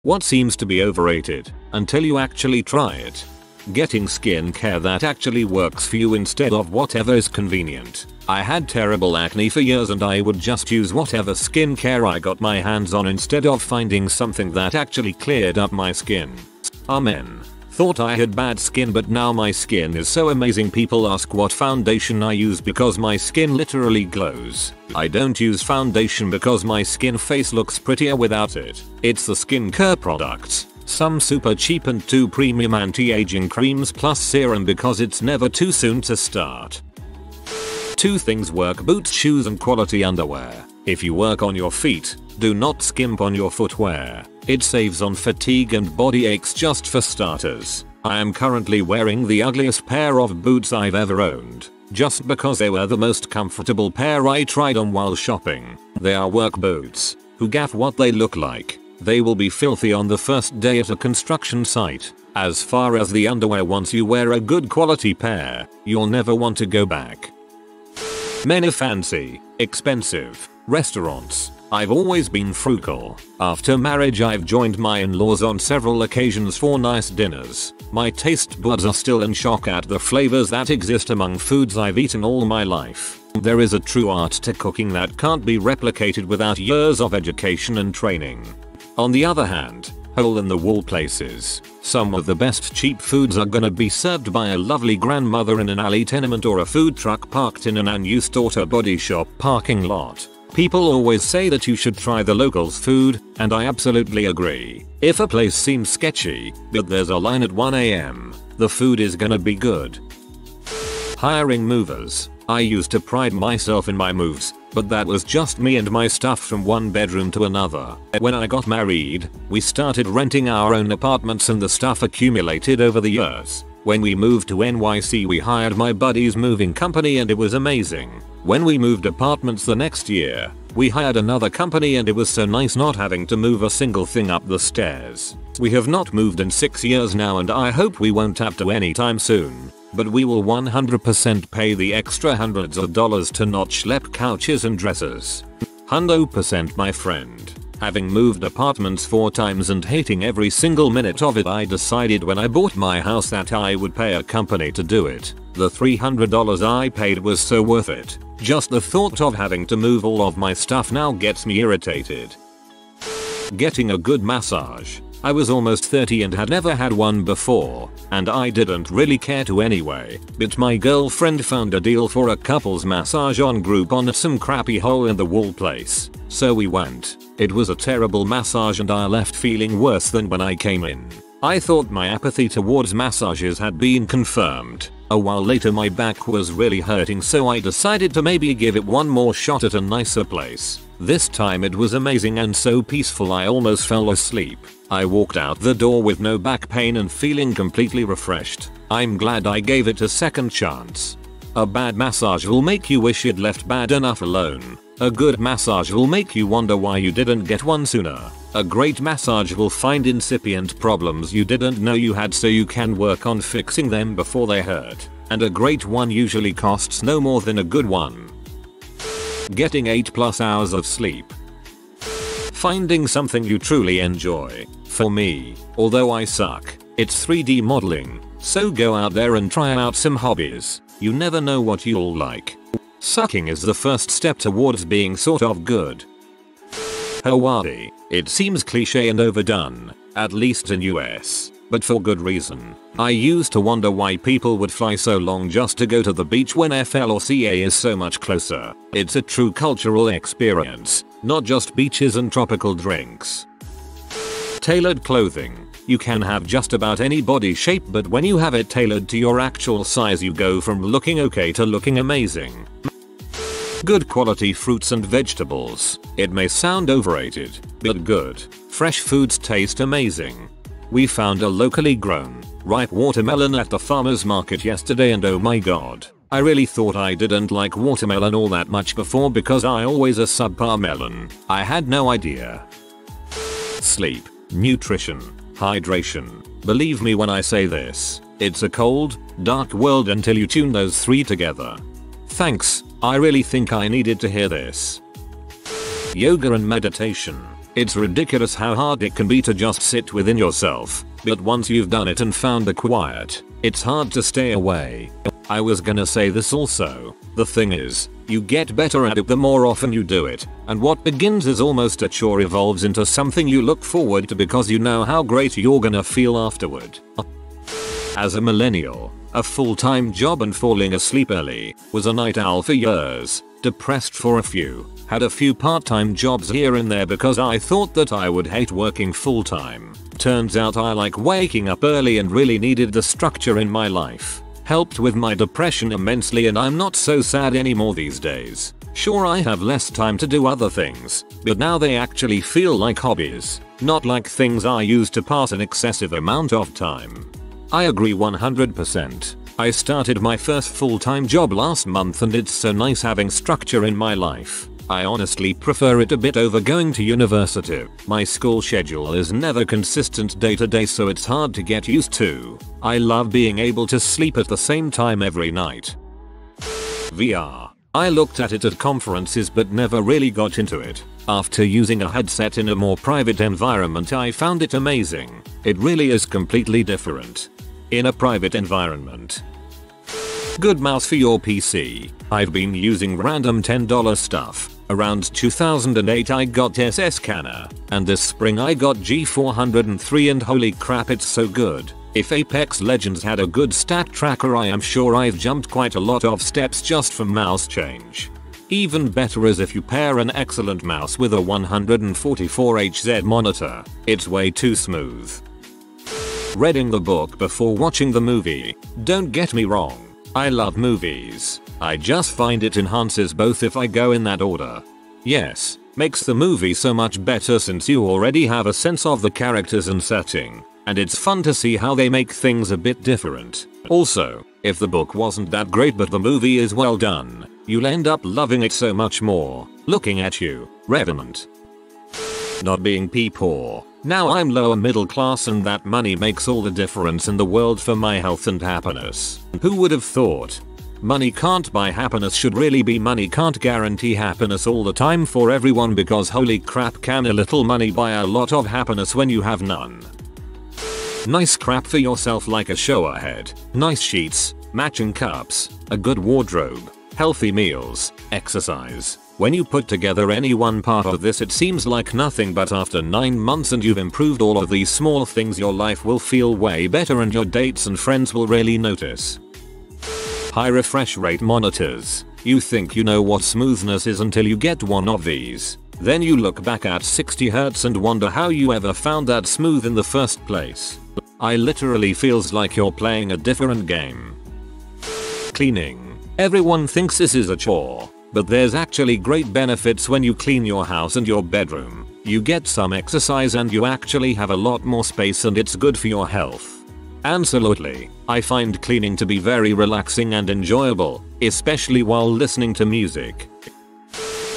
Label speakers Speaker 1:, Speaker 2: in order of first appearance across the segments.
Speaker 1: What seems to be overrated until you actually try it? Getting skincare that actually works for you instead of whatever is convenient. I had terrible acne for years and I would just use whatever skincare I got my hands on instead of finding something that actually cleared up my skin. Amen. Thought I had bad skin, but now my skin is so amazing. People ask what foundation I use because my skin literally glows. I don't use foundation because my skin face looks prettier without it. It's the skincare products. Some super cheap and 2 premium anti-aging creams plus serum because it's never too soon to start. 2 things work: boots, shoes and quality underwear. If you work on your feet, do not skimp on your footwear. It saves on fatigue and body aches. Just for starters, I am currently wearing the ugliest pair of boots I've ever owned, just because they were the most comfortable pair I tried on while shopping. They are work boots. Who gaff what they look like? They will be filthy on the first day at a construction site. As far as the underwear, once you wear a good quality pair, you'll never want to go back. Many fancy, expensive restaurants. I've always been frugal. After marriage I've joined my in-laws on several occasions for nice dinners. My taste buds are still in shock at the flavors that exist among foods I've eaten all my life. There is a true art to cooking that can't be replicated without years of education and training. On the other hand, hole-in-the-wall places. Some of the best cheap foods are gonna be served by a lovely grandmother in an alley tenement or a food truck parked in an unused auto body shop parking lot. People always say that you should try the locals' food, and I absolutely agree. If a place seems sketchy, but there's a line at 1 AM, the food is gonna be good. Hiring movers. I used to pride myself in my moves, but that was just me and my stuff from one bedroom to another. When I got married, we started renting our own apartments and the stuff accumulated over the years. When we moved to NYC we hired my buddy's moving company and it was amazing. When we moved apartments the next year, we hired another company and it was so nice not having to move a single thing up the stairs. We have not moved in 6 years now and I hope we won't have to anytime soon. But we will 100% pay the extra hundreds of dollars to not schlep couches and dressers. 100% my friend. Having moved apartments 4 times and hating every single minute of it, I decided when I bought my house that I would pay a company to do it. The $300 I paid was so worth it. Just the thought of having to move all of my stuff now gets me irritated. Getting a good massage. I was almost 30 and had never had one before, and I didn't really care to anyway, but my girlfriend found a deal for a couples massage on Groupon at some crappy hole-in-the-wall place, so we went. It was a terrible massage and I left feeling worse than when I came in. I thought my apathy towards massages had been confirmed. A while later my back was really hurting, so I decided to maybe give it one more shot at a nicer place. This time it was amazing and so peaceful I almost fell asleep. I walked out the door with no back pain and feeling completely refreshed. I'm glad I gave it a second chance. A bad massage will make you wish you'd left bad enough alone. A good massage will make you wonder why you didn't get one sooner. A great massage will find incipient problems you didn't know you had so you can work on fixing them before they hurt. And a great one usually costs no more than a good one. Getting 8+ hours of sleep. Finding something you truly enjoy. For me, although I suck, it's 3D modeling, so go out there and try out some hobbies. You never know what you'll like. Sucking is the first step towards being sort of good. Hawaii. It seems cliche and overdone, at least in US, but for good reason. I used to wonder why people would fly so long just to go to the beach when FL or CA is so much closer. It's a true cultural experience, not just beaches and tropical drinks. Tailored clothing. You can have just about any body shape, but when you have it tailored to your actual size you go from looking okay to looking amazing. Good quality fruits and vegetables. It may sound overrated, but good, fresh foods taste amazing. We found a locally grown, ripe watermelon at the farmer's market yesterday and oh my god. I really thought I didn't like watermelon all that much before because I always a subpar melon. I had no idea. Sleep, nutrition, hydration. Believe me when I say this, it's a cold, dark world until you tune those 3 together. Thanks, I really think I needed to hear this. Yoga and meditation. It's ridiculous how hard it can be to just sit within yourself, but once you've done it and found the quiet, it's hard to stay away. I was gonna say this also. The thing is, you get better at it the more often you do it, and what begins as almost a chore evolves into something you look forward to because you know how great you're gonna feel afterward. As a millennial, a full-time job and falling asleep early, was a night owl for years, depressed for a few, had a few part-time jobs here and there because I thought that I would hate working full-time. Turns out I like waking up early and really needed the structure in my life. Helped with my depression immensely and I'm not so sad anymore these days. Sure, I have less time to do other things, but now they actually feel like hobbies, not like things I use to pass an excessive amount of time. I agree 100%. I started my first full-time job last month and it's so nice having structure in my life. I honestly prefer it a bit over going to university. My school schedule is never consistent day to day, so it's hard to get used to. I love being able to sleep at the same time every night. VR. I looked at it at conferences but never really got into it. After using a headset in a more private environment, I found it amazing. It really is completely different in a private environment. Good mouse for your PC. I've been using random $10 stuff. Around 2008 I got SS Scanner, and this spring I got G403 and holy crap, it's so good. If Apex Legends had a good stat tracker, I am sure I've jumped quite a lot of steps just from mouse change. Even better is if you pair an excellent mouse with a 144Hz monitor. It's way too smooth. Reading the book before watching the movie. Don't get me wrong, I love movies. I just find it enhances both if I go in that order. Yes, makes the movie so much better since you already have a sense of the characters and setting, and it's fun to see how they make things a bit different. Also, if the book wasn't that great but the movie is well done, you'll end up loving it so much more. Looking at you, Revenant. Not being poor. Now I'm lower middle class and that money makes all the difference in the world for my health and happiness. Who would have thought? Money can't buy happiness should really be money can't guarantee happiness all the time for everyone, because holy crap, can a little money buy a lot of happiness when you have none. Nice crap for yourself like a shower head, nice sheets, matching cups, a good wardrobe, healthy meals, exercise. When you put together any one part of this, it seems like nothing, but after 9 months and you've improved all of these small things, your life will feel way better and your dates and friends will really notice. High refresh rate monitors. You think you know what smoothness is until you get one of these. Then you look back at 60Hz and wonder how you ever found that smooth in the first place. I literally feels like you're playing a different game. Cleaning. Everyone thinks this is a chore, but there's actually great benefits when you clean your house and your bedroom. You get some exercise and you actually have a lot more space, and it's good for your health. Absolutely, I find cleaning to be very relaxing and enjoyable, especially while listening to music.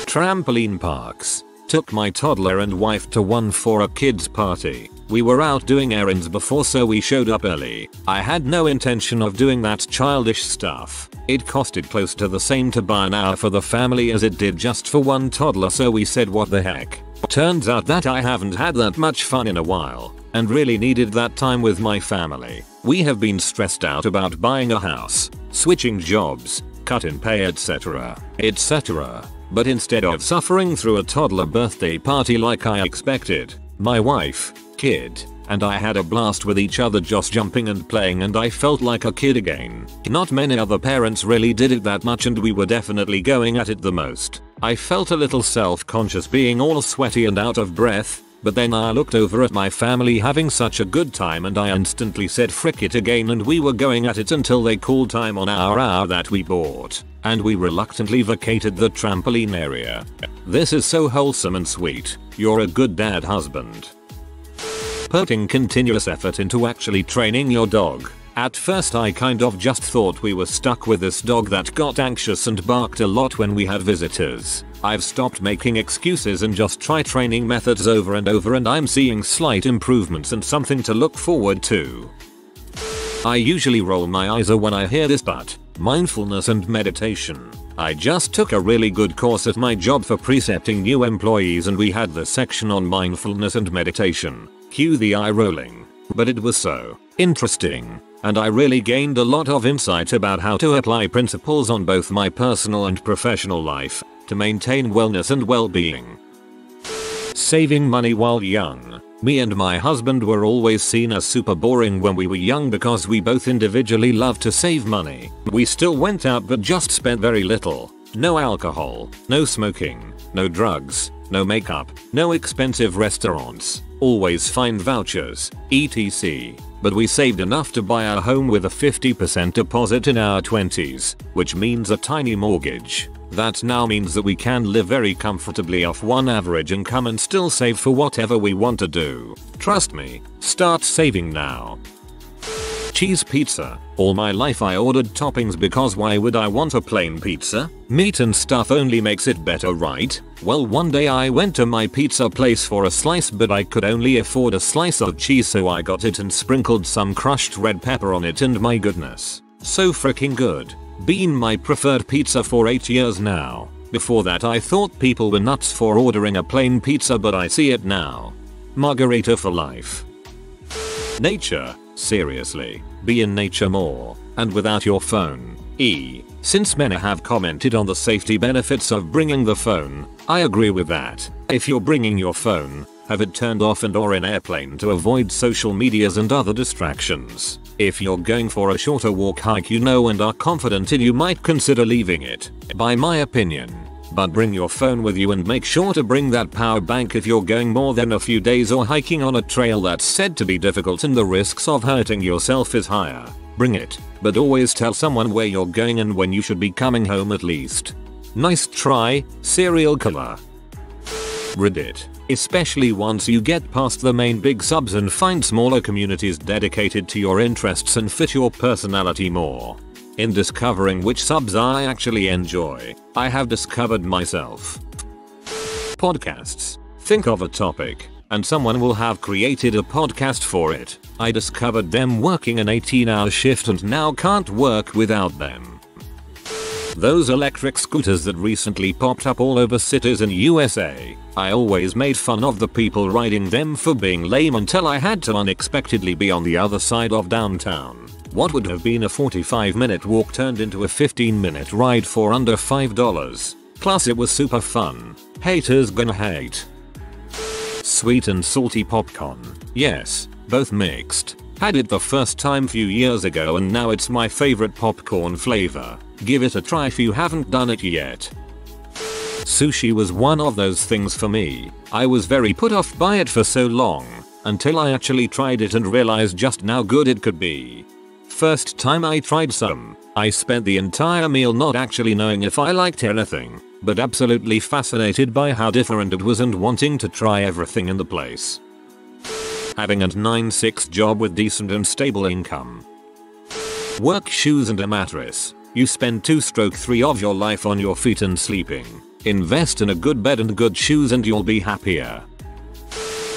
Speaker 1: Trampoline parks. Took my toddler and wife to one for a kids party. We were out doing errands before, so we showed up early. I had no intention of doing that childish stuff. It costed close to the same to buy an hour for the family as it did just for one toddler, so we said what the heck. Turns out that I haven't had that much fun in a while, and really needed that time with my family. We have been stressed out about buying a house, switching jobs, cut in pay, etc., etc. But instead of suffering through a toddler birthday party like I expected, my wife, kid, and I had a blast with each other, just jumping and playing, and I felt like a kid again. Not many other parents really did it that much, and we were definitely going at it the most. I felt a little self-conscious being all sweaty and out of breath, but then I looked over at my family having such a good time and I instantly said frick it again, and we were going at it until they called time on our hour that we bought, and we reluctantly vacated the trampoline area. This is so wholesome and sweet. You're a good dad husband. Putting continuous effort into actually training your dog. At first I kind of just thought we were stuck with this dog that got anxious and barked a lot when we had visitors. I've stopped making excuses and just try training methods over and over, and I'm seeing slight improvements and something to look forward to. I usually roll my eyes when I hear this, but mindfulness and meditation. I just took a really good course at my job for precepting new employees and we had the section on mindfulness and meditation. Cue the eye rolling. But it was so interesting, and I really gained a lot of insight about how to apply principles on both my personal and professional life to maintain wellness and well-being. Saving money while young. Me and my husband were always seen as super boring when we were young because we both individually loved to save money. We still went out but just spent very little. No alcohol, no smoking, no drugs, no makeup, no expensive restaurants, always fine vouchers, etc. But we saved enough to buy our home with a 50% deposit in our 20s, which means a tiny mortgage. That now means that we can live very comfortably off one average income and still save for whatever we want to do. Trust me, start saving now. Cheese pizza. All my life I ordered toppings because why would I want a plain pizza? Meat and stuff only makes it better, right? Well, one day I went to my pizza place for a slice but I could only afford a slice of cheese, so I got it and sprinkled some crushed red pepper on it, and my goodness, so freaking good. Been my preferred pizza for 8 years now. Before that I thought people were nuts for ordering a plain pizza, but I see it now. Margarita for life. Nature. Seriously, be in nature more, and without your phone. Since many have commented on the safety benefits of bringing the phone, I agree with that. If you're bringing your phone, have it turned off and or in airplane to avoid social medias and other distractions. If you're going for a shorter walk, hike and are confident in, you might consider leaving it, by my opinion. But bring your phone with you and make sure to bring that power bank if you're going more than a few days or hiking on a trail that's said to be difficult and the risks of hurting yourself is higher. Bring it, but always tell someone where you're going and when you should be coming home at least. Nice try, serial killer. Reddit. Especially once you get past the main big subs and find smaller communities dedicated to your interests and fit your personality more. In discovering which subs I actually enjoy, I have discovered myself. Podcasts. Think of a topic, and someone will have created a podcast for it. I discovered them working an 18-hour shift and now can't work without them. Those electric scooters that recently popped up all over cities in USA. I always made fun of the people riding them for being lame until I had to unexpectedly be on the other side of downtown. What would have been a 45-minute walk turned into a 15-minute ride for under $5. Plus it was super fun. Haters gonna hate. Sweet and salty popcorn. Yes, both mixed. Had it the first time few years ago and now it's my favorite popcorn flavor. Give it a try if you haven't done it yet. Sushi was one of those things for me. I was very put off by it for so long, until I actually tried it and realized just how good it could be. First time I tried some, I spent the entire meal not actually knowing if I liked anything, but absolutely fascinated by how different it was and wanting to try everything in the place. Having a 9-6 job with decent and stable income. Work shoes and a mattress. You spend 2/3 of your life on your feet and sleeping. Invest in a good bed and good shoes and you'll be happier.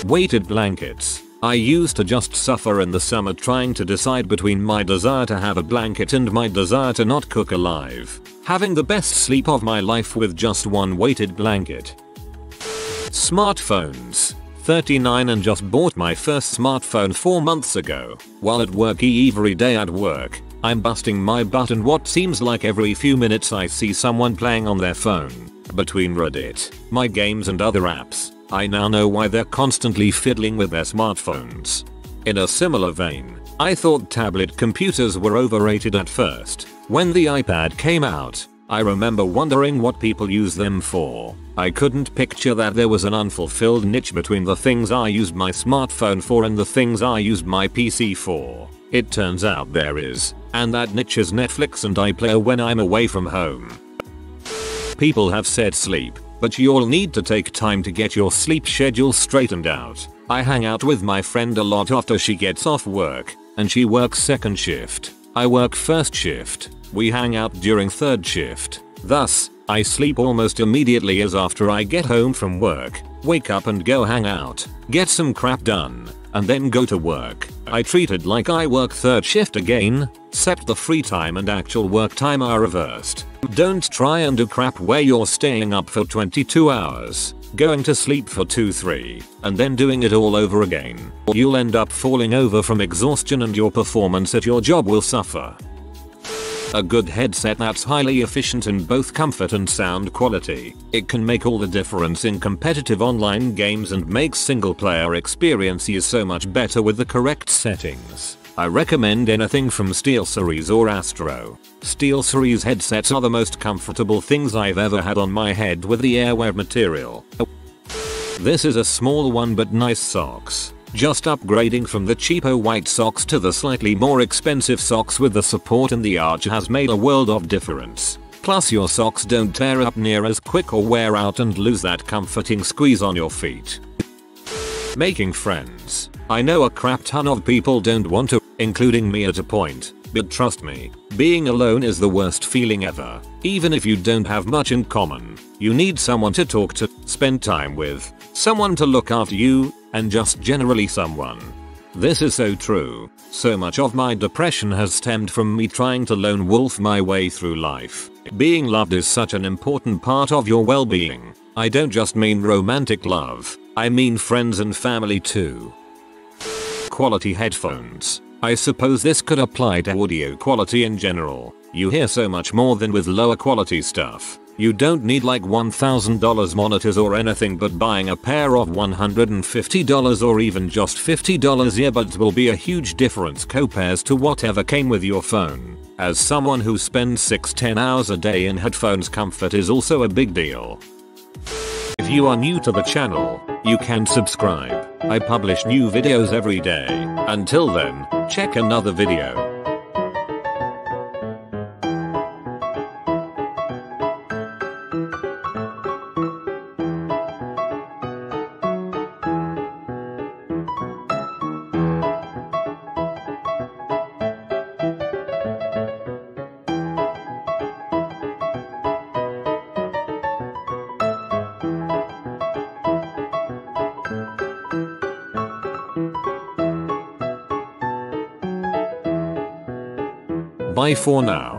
Speaker 1: Weighted blankets. I used to just suffer in the summer trying to decide between my desire to have a blanket and my desire to not cook alive. Having the best sleep of my life with just one weighted blanket. Smartphones. 39 and just bought my first smartphone 4 months ago. While at work every day at work, I'm busting my butt and what seems like every few minutes I see someone playing on their phone. Between Reddit, my games and other apps, I now know why they're constantly fiddling with their smartphones. In a similar vein, I thought tablet computers were overrated at first. When the iPad came out, I remember wondering what people use them for. I couldn't picture that there was an unfulfilled niche between the things I used my smartphone for and the things I used my PC for. It turns out there is, and that niche is Netflix and iPlayer when I'm away from home. People have said sleep, but you'll need to take time to get your sleep schedule straightened out. I hang out with my friend a lot after she gets off work, and she works second shift. I work first shift. We hang out during third shift. Thus, I sleep almost immediately as after I get home from work, wake up and go hang out, get some crap done, and then go to work. I treat it like I work third shift again. except the free time and actual work time are reversed. Don't try and do crap where you're staying up for 22 hours, going to sleep for 2-3, and then doing it all over again. You'll end up falling over from exhaustion and your performance at your job will suffer. A good headset that's highly efficient in both comfort and sound quality. It can make all the difference in competitive online games and makes single player experiences so much better with the correct settings. I recommend anything from SteelSeries or Astro. SteelSeries headsets are the most comfortable things I've ever had on my head with the airwear material. This is a small one but nice socks. Just upgrading from the cheapo white socks to the slightly more expensive socks with the support in the arch has made a world of difference. Plus your socks don't tear up near as quick or wear out and lose that comforting squeeze on your feet. Making friends. I know a crap ton of people don't want to, including me at a point, but trust me, being alone is the worst feeling ever. Even if you don't have much in common, you need someone to talk to, spend time with, someone to look after you, and just generally someone. This is so true. So much of my depression has stemmed from me trying to lone wolf my way through life. Being loved is such an important part of your well-being. I don't just mean romantic love, I mean friends and family too. Quality headphones. I suppose this could apply to audio quality in general. You hear so much more than with lower quality stuff. You don't need like $1,000 monitors or anything, but buying a pair of $150 or even just $50 earbuds will be a huge difference compared to whatever came with your phone. As someone who spends 6-10 hours a day in headphones, comfort is also a big deal. If you are new to the channel, you can subscribe. I publish new videos every day. Until then, check another video. Bye for now.